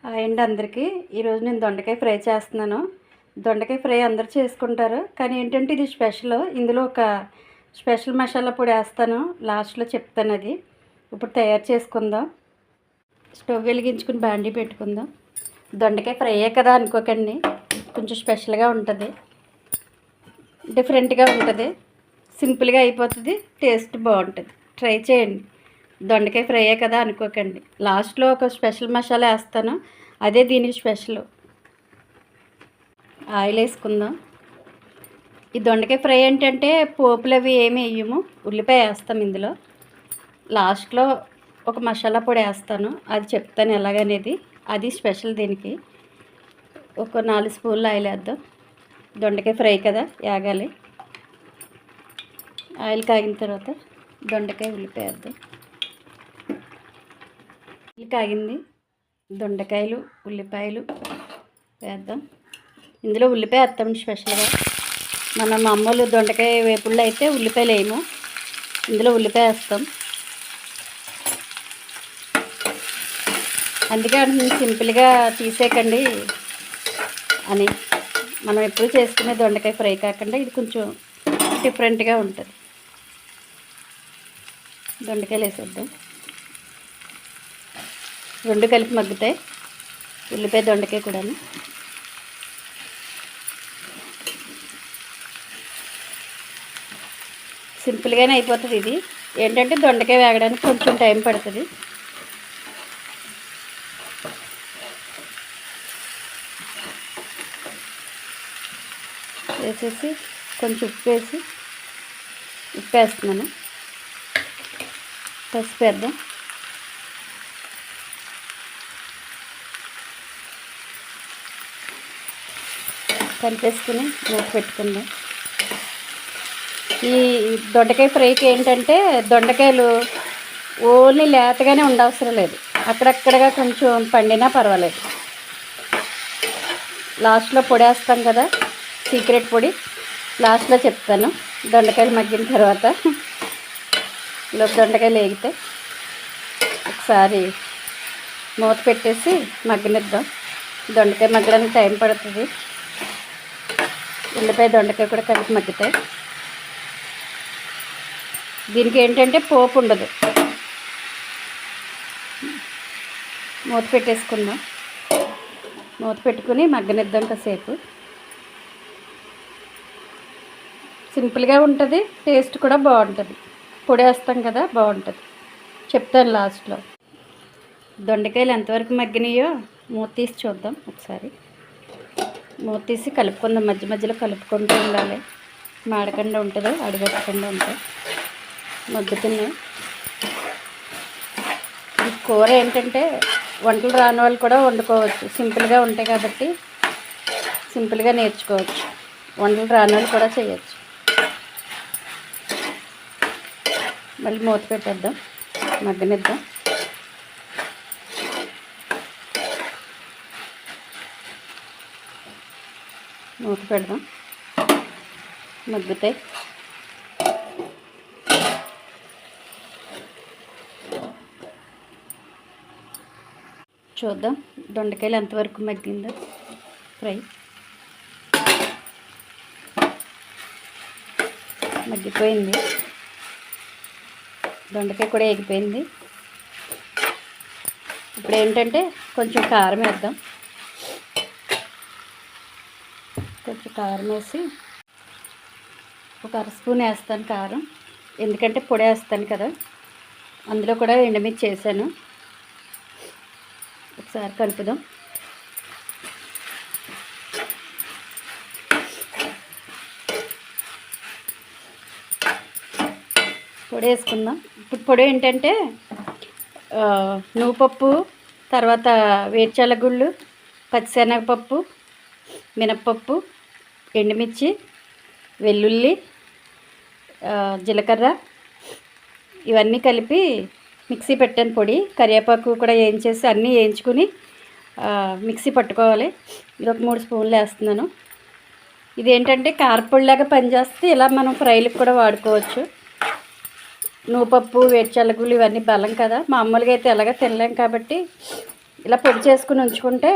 Hi అండి అందరికీ. ఈరోజు నేను దొండకాయ ఫ్రై చేస్తున్నాను. దొండకాయ ఫ్రై అందరూ చేసుకుంటారు, కానీ ఏంటంటే ఇది స్పెషల్. ఇందులో ఒక స్పెషల్ మసాలా పొడి వేస్తాను, లాస్ట్లో చెప్తాను అది. ఇప్పుడు తయారు చేసుకుందాం. స్టవ్ వెలిగించుకుని బాండీ పెట్టుకుందాం. దొండకాయ ఫ్రైయే కదా అనుకోకండి, కొంచెం స్పెషల్గా ఉంటుంది, డిఫరెంట్గా ఉంటుంది, సింపుల్గా అయిపోతుంది, టేస్ట్ బాగుంటుంది. ట్రై చేయండి. దొండకాయ ఫ్రైయే కదా అనుకోకండి, లాస్ట్లో ఒక స్పెషల్ మసాలా వేస్తాను, అదే దీనికి స్పెషల్. ఆయిల్ వేసుకుందాం. ఈ దొండకాయ ఫ్రై ఏంటంటే పోపులు అవి ఏమి వేయము, ఉల్లిపాయ వేస్తాం ఇందులో. లాస్ట్లో ఒక మసాలా పొడి వేస్తాను, అది చెప్తాను ఎలాగనేది, అది స్పెషల్ దీనికి. ఒక 4 స్పూన్లు ఆయిల్ వేద్దాం. దొండకాయ ఫ్రై కదా, వేగాలి. ఆయిల్ కాగిన తర్వాత దొండకాయ ఉల్లిపాయ వేద్దాం. కాగింది, దొండకాయలు ఉల్లిపాయలు వేద్దాం. ఇందులో ఉల్లిపాయ వేస్తాం స్పెషల్గా. మన మామూలు దొండకాయ వేపుళ్ళు అయితే ఉల్లిపాయలు వేయము, ఇందులో ఉల్లిపాయ వేస్తాం. అందుకే సింపుల్గా తీసేయకండి అని, మనం ఎప్పుడు చేసుకునే దొండకాయ ఫ్రై కాకుండా ఇది కొంచెం డిఫరెంట్గా ఉంటుంది. దొండకాయలు వేసేద్దాం. రెండు కలిపి మగ్గుతాయి, ఉల్లిపాయ దొండకాయ కూడా. సింపుల్గానే అయిపోతుంది. ఇది ఏంటంటే దొండకాయ వేగడానికి కొంచెం టైం పడుతుంది. వేసేసి కొంచెం ఉప్పు వేస్తున్నాను. పసుపు వేద్దాం. కలిపేసుకుని మూత పెట్టుకుందాం. ఈ దొండకాయ ఫ్రైకి ఏంటంటే దొండకాయలు ఓన్లీ లేతగానే ఉండవసరం లేదు, అక్కడక్కడగా కొంచెం పండినా పర్వాలేదు. లాస్ట్లో పొడి వేస్తాం కదా, సీక్రెట్ పొడి, లాస్ట్లో చెప్తాను. దొండకాయలు మగ్గిన తర్వాత దొండకాయలు వేగితే ఒకసారి మూత పెట్టేసి మగ్గనిద్దాం. దొండకాయ మగ్గడానికి టైం పడుతుంది, ఉల్లిపాయ దొండకాయ కూడా కలిపి మగ్గుతాయి. దీనికి ఏంటంటే పోపు ఉండదు. మూత పెట్టేసుకుందాం. మూత పెట్టుకుని మగ్గనిద్దాం కాసేపు. సింపుల్గా ఉంటుంది, టేస్ట్ కూడా బాగుంటుంది. పొడి వేస్తాం కదా, బాగుంటుంది. చెప్తాను లాస్ట్లో. దొండకాయలు ఎంతవరకు మగ్గినాయో మూత తీసి చూద్దాం ఒకసారి. మూత తీసి కలుపుకుందాం, మధ్య మధ్యలో కలుపుకుంటూ ఉండాలి, మాడకుండా ఉంటుందో అడిగట్టకుండా ఉంటాయి. మగ్గుతున్నాయి. ఈ కూర ఏంటంటే వంటలు రాని వాళ్ళు కూడా వండుకోవచ్చు, సింపుల్గా ఉంటాయి కాబట్టి సింపుల్గా నేర్చుకోవచ్చు. వంటలు రాని వాళ్ళు కూడా చేయొచ్చు. మళ్ళీ మూత పెట్టేద్దాం, మగ్గనిద్దాం. మూత పెడదాం, మగ్గుతాయి. చూద్దాం దొండకాయలు ఎంతవరకు మగ్గిందో ఫ్రై. మగ్గిపోయింది, దొండకాయ కూడా ఎగిపోయింది. ఇప్పుడు ఏంటంటే కొంచెం కారం వేద్దాం. కొంచెం కారం వేసి ఒక 1 స్పూన్ వేస్తాను కారం, ఎందుకంటే పొడి వేస్తాను కదా. అందులో కూడా ఎండుమిర్చి చేశాను. ఒకసారి కలుపుదాం. పొడి వేసుకుందాం. ఇప్పుడు పొడి ఏంటంటే నువ్వుపప్పు, తర్వాత వేరుశనగగుళ్ళు, పచ్చిశనగపప్పు, మినప్పప్పు, ఎండుమిర్చి, వెల్లుల్లి, జీలకర్ర, ఇవన్నీ కలిపి మిక్సీ పెట్టాను పొడి. కరివేపాకు కూడా వేయించేసి అన్నీ వేయించుకుని మిక్సీ పట్టుకోవాలి. ఇది ఒక 3 స్పూన్లు వేస్తున్నాను. ఇదేంటంటే కారపొడిలాగా పనిచేస్తే ఇలా మనం ఫ్రైలకు కూడా వాడుకోవచ్చు. నువ్వుపప్పు, వేరుశనగగుళ్ళు ఇవన్నీ బలం కదా, మామూలుగా అయితే ఎలాగ తినలేం కాబట్టి ఇలా పొడి చేసుకుని ఉంచుకుంటే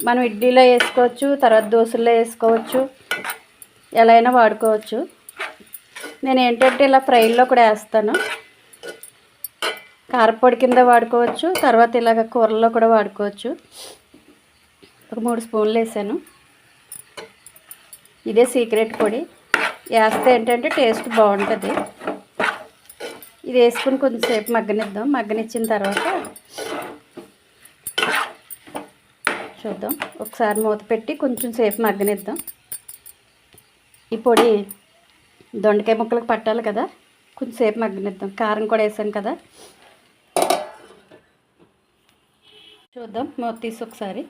మనం ఇడ్లీలో వేసుకోవచ్చు, తర్వాత దోశల్లో వేసుకోవచ్చు, ఎలా అయినా వాడుకోవచ్చు. నేను ఏంటంటే ఇలా ఫ్రైల్లో కూడా వేస్తాను. కారపొడి కింద వాడుకోవచ్చు, తర్వాత ఇలాగ కూరల్లో కూడా వాడుకోవచ్చు. ఒక 3 స్పూన్లు వేసాను. ఇదే సీక్రెట్ పొడి. వేస్తే ఏంటంటే టేస్ట్ బాగుంటుంది. ఇది వేసుకుని కొంచెంసేపు మగ్గనిద్దాం. మగ్గనిచ్చిన తర్వాత చూద్దాం. ఒకసారి మూత పెట్టి కొంచెం సేపు మగ్గనిద్దాం. ఈ పొడి దొండకాయ ముక్కలకు పట్టాలి కదా, కొంచెంసేపు మగ్గనిద్దాం. కారం కూడా వేసాం కదా. చూద్దాం, మూత తీసి ఒకసారి.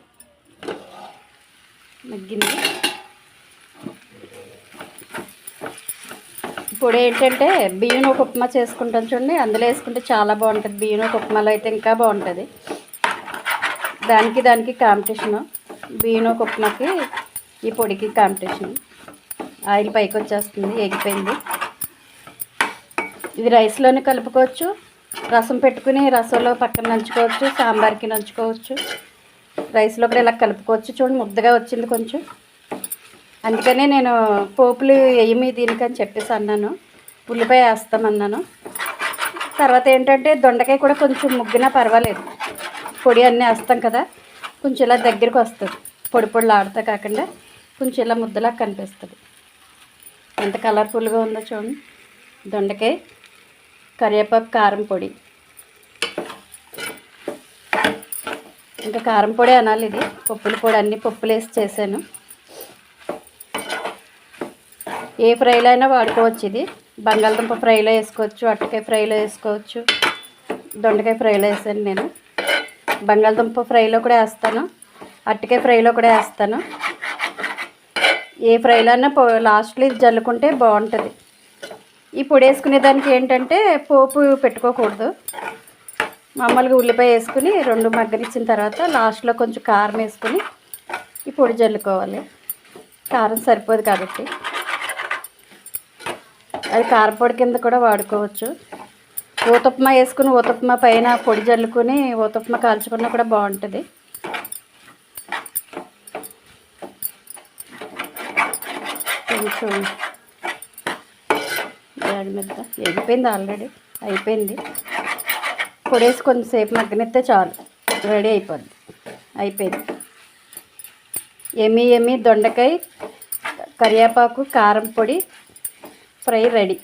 మగ్గింది. పొడి ఏంటంటే బియ్యం ఒక ఉప్మా చేసుకుంటాం చూడండి, అందులో వేసుకుంటే చాలా బాగుంటుంది. బియ్యం ఒక ఉప్మాలో అయితే ఇంకా బాగుంటుంది. దానికి కాంపిటీషను. బియ్యం ఒక ఉప్మాకి ఈ పొడికి కాంపిటీషన్. ఆయిల్ పైకి వచ్చేస్తుంది, ఎగిపోయింది. ఇది రైస్లోనే కలుపుకోవచ్చు, రసం పెట్టుకుని రసంలో పక్కన నంచుకోవచ్చు, సాంబార్కి నంచుకోవచ్చు. రైస్లో కూడా ఇలా కలుపుకోవచ్చు. చూడండి, ముద్దగా వచ్చింది కొంచెం. అందుకనే నేను పోపులు వేయమి దీనికని చెప్పేసి అన్నాను. ఉల్లిపాయ వేస్తామన్నాను. తర్వాత ఏంటంటే దొండకాయ కూడా కొంచెం ముగ్గినా పర్వాలేదు, పొడి అన్నీ వేస్తాం కదా, కొంచెం ఇలా దగ్గరికి వస్తుంది. పొడి పొడిలు ఆడుతా కాకుండా కొంచెం ఇలా ముద్దలా కనిపిస్తుంది. ఎంత కలర్ఫుల్గా ఉందో చూడండి. దొండకాయ, కరివేపాకు, కారం పొడి. ఇంకా కారం పొడి అనాలి ఇది. పప్పుల పొడి, అన్ని పప్పులు వేసి చేశాను. ఏ ఫ్రైలో అయినా వాడుకోవచ్చు. ఇది బంగాళదుంప ఫ్రైలో వేసుకోవచ్చు, అట్టకాయ ఫ్రైలో వేసుకోవచ్చు. దొండకాయ ఫ్రైలో వేసాను నేను. బంగాళదుంప ఫ్రైలో కూడా వేస్తాను, అట్టకాయ ఫ్రైలో కూడా వేస్తాను. ఏ ఫ్రైలో అయినా లాస్ట్లో ఇది జల్లుకుంటే బాగుంటుంది. ఈ పొడి వేసుకునే దానికి ఏంటంటే పోపు పెట్టుకోకూడదు. మామూలుగా ఉల్లిపాయ వేసుకుని 2 మగ్గనిచ్చిన తర్వాత లాస్ట్లో కొంచెం కారం వేసుకుని ఈ పొడి జల్లుకోవాలి. కారం సరిపోదు కాబట్టి. అది కారపొడి కింద కూడా వాడుకోవచ్చు. ఊతప్మా వేసుకుని ఊతప్మా పైన పొడి జల్లుకుని ఊతప్మా కాల్చుకున్నా కూడా బాగుంటుంది. కొంచెం మీద ఎగిపోయింది, ఆల్రెడీ అయిపోయింది. పొడి వేసి కొంచెంసేపు మగ్గనిస్తే చాలు, రెడీ అయిపోద్ది. అయిపోయింది. ఎమ్మి దొండకాయ, కరివేపాకు, కారం పొడి ఫ్రై రెడీ.